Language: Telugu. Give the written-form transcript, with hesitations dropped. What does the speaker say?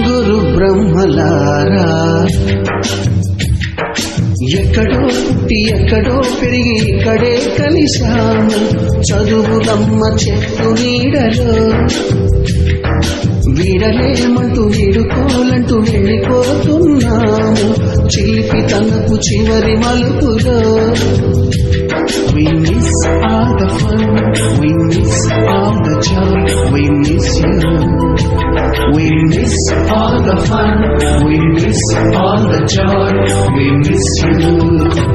గురు బ్రహ్మలారా ఎక్కడో పుట్టి ఎక్కడో పెరిగి ఇక్కడే కలిశాము చదువులమ్మ చెట్టు నీడలో వీడలేమంటూ వీడుకోలంటూ వెళ్ళిపోతున్నాము చిలిపి తనకు చివరి మలుపులో We miss all the fun, we miss all the joy, we miss you. We miss all the fun, we miss all the joy, we miss you.